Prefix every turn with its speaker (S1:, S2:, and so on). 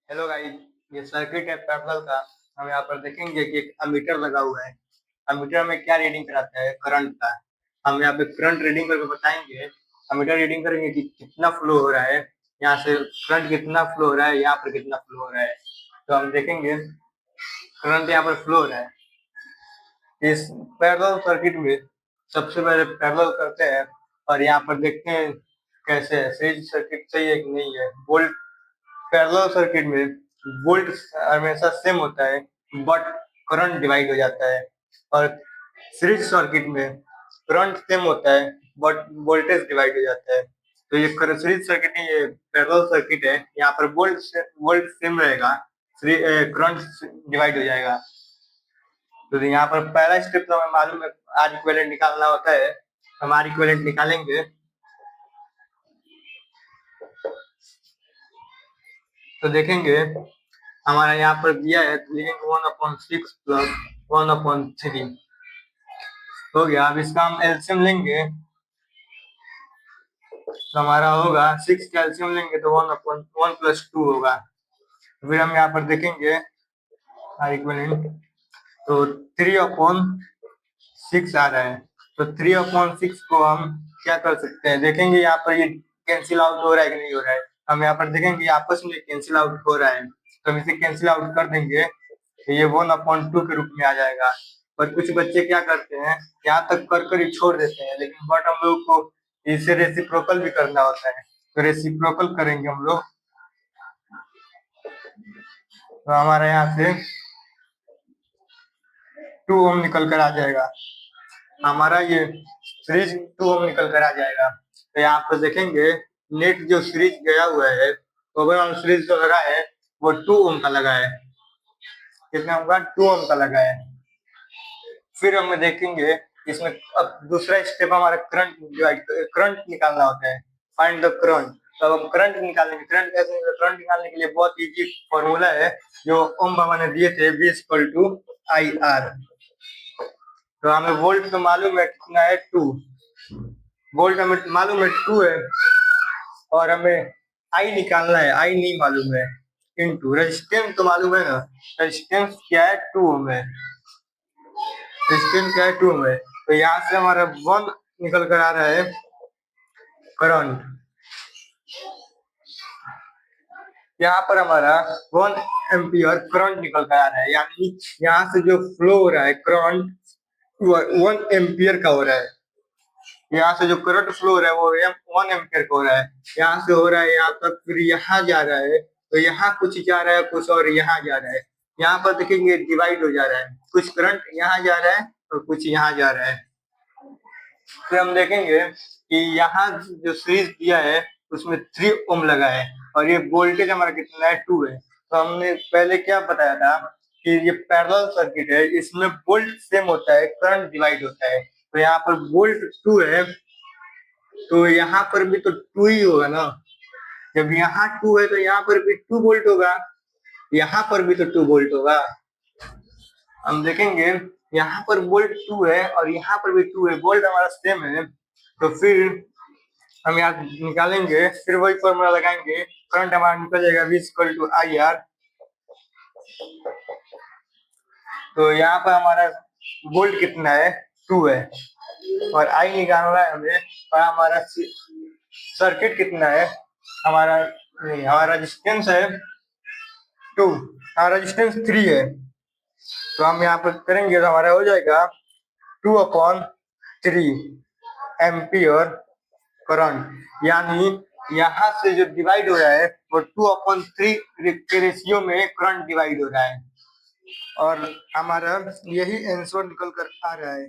S1: Hello guys, ये circuit है parallel का। हम यहाँ पर देखेंगे कि एक अमीटर लगा हुआ है। अमीटर में क्या रीडिंग कराता है? करंट का। हम यहाँ पे करंट रीडिंग करके बताएंगे। अमीटर रीडिंग करेंगे कि कितना फ्लो हो रहा है, यहाँ से करंट कितना फ्लो हो रहा है, यहाँ पर कितना फ्लो हो रहा है। तो हम देखेंगे करंट यहाँ पर फ्लो हो रहा है। इस पैरेलल सर्किट में सबसे पहले पैरेलल करते हैं और यहाँ पर देखते हैं कैसे है, सीरीज सर्किट सही है कि नहीं है। वोल्ट पैरेलल सर्किट में वोल्ट हमेशा सेम होता है बट करंट डिवाइड हो जाता है, और सीरीज सर्किट में करंट सेम होता है बट वोल्टेज डिवाइड हो जाता है। तो ये सीरीज सर्किट नहीं, ये पैरेलल सर्किट है। यहाँ पर वोल्ट सेम रहेगा, करंट डिवाइड हो जाएगा। तो यहाँ पर पहला स्टेप तो हमें मालूम है, आर इक्विवेलेंट निकालना होता है। हम आर इक्विवेलेंट निकालेंगे। तो देखेंगे हमारा यहाँ पर दिया है, लिखेंगे 1/6 प्लस 1/3 हो गया। अब इसका हम एलसीएम लेंगे तो हमारा होगा 6 का एलसीएम लेंगे तो 1/1 + 2 होगा। फिर हम यहाँ पर देखेंगे आर इक्विवेलेंट, तो 3/6 आ रहा है। तो 3/6 को हम क्या कर सकते हैं, देखेंगे यहाँ पर ये कैंसिल आउट हो रहा है कि नहीं हो रहा है। हम यहाँ पर देखेंगे आपस में कैंसिल आउट हो रहा है, तो हम इसे कैंसिल आउट कर देंगे तो ये 1/2 के रूप में आ जाएगा। पर कुछ बच्चे क्या करते हैं, यहाँ तक कर ही छोड़ देते हैं, लेकिन बट हम लोग को इसे रेसिप्रोकल भी करना होता है। तो रेसिप्रोकल करेंगे हम लोग, तो हमारा यहाँ से 2 ओम निकल कर आ जाएगा। हमारा ये सीरीज 2 ओम निकल कर आ जाएगा। तो यहाँ पर देखेंगे नेट जो सीरीज गया हुआ है, ओवरऑल सीरीज जो लगा है वो 2 ओम का लगा है। कितना होगा? 2 ओम का लगा है। फिर हम देखेंगे इसमें अब दूसरा स्टेप हमारा करंट निकालना होता है, फाइंड द करंट। तो अब हम करंट निकालेंगे। करंट निकालने के लिए बहुत इजी फॉर्मूला है जो ओम बाबा ने दिए थे, V = IR। तो हमें वोल्ट तो मालूम है कितना है, 2 वोल्ट हमें मालूम है 2 है, और हमें आई निकालना है, आई नहीं मालूम है। इनटू रेजिस्टेंस तो मालूम है ना, रेजिस्टेंस क्या है? 2 ओम है। रेजिस्टेंस क्या है? 2 ओम है। तो यहाँ से हमारा 1 निकल कर आ रहा है करंट। यहाँ पर हमारा 1 एम्पियर करंट निकल कर आ रहा है, यानी यहाँ से जो फ्लो हो रहा है करंट 1 एम्पियर का हो रहा है। यहाँ से जो करंट फ्लो हो रहा है वो 1 एम्पियर का हो रहा है। यहाँ से हो रहा है यहाँ तक, फिर यहाँ जा रहा है, तो यहाँ कुछ जा रहा है कुछ, और यहाँ जा रहा है। यहाँ पर देखेंगे डिवाइड हो जा रहा है, कुछ करंट यहाँ जा रहा है और कुछ यहाँ जा रहा है। फिर हम देखेंगे कि यहाँ जो सीरीज दिया है उसमें 3 ओम लगा है, और ये वोल्टेज हमारा कितना है? 2 है। तो हमने पहले क्या बताया था कि ये पैरेलल सर्किट है, इसमें वोल्ट सेम होता है, करंट डिवाइड होता है। तो यहाँ पर वोल्ट 2 है, तो यहाँ पर भी तो 2 ही होगा ना। जब यहाँ 2 है तो यहाँ पर भी 2 वोल्ट होगा, यहाँ पर भी तो 2 वोल्ट होगा। हम देखेंगे यहाँ पर वोल्ट 2 है और यहाँ पर भी 2 है, वोल्ट हमारा सेम है। तो फिर हम यहाँ निकालेंगे, फिर वही फॉर्मूला लगाएंगे, करंट हमारा निकल जाएगा V = IR। तो यहाँ पर हमारा वोल्ट कितना है? 2 है, और आई निकालना है हमें। और हमारा सर्किट कितना है? हमारा नहीं, हमारा रेजिस्टेंस है 2, हमारा रेजिस्टेंस 3 है। तो हम यहाँ पर करेंगे तो हमारा हो जाएगा 2/3 एम्पियर करंट, यानी यहाँ से जो डिवाइड हो रहा है वो 2/3 के रेशियो में करंट डिवाइड हो रहा है, और हमारा यही आंसर निकल कर आ रहा है।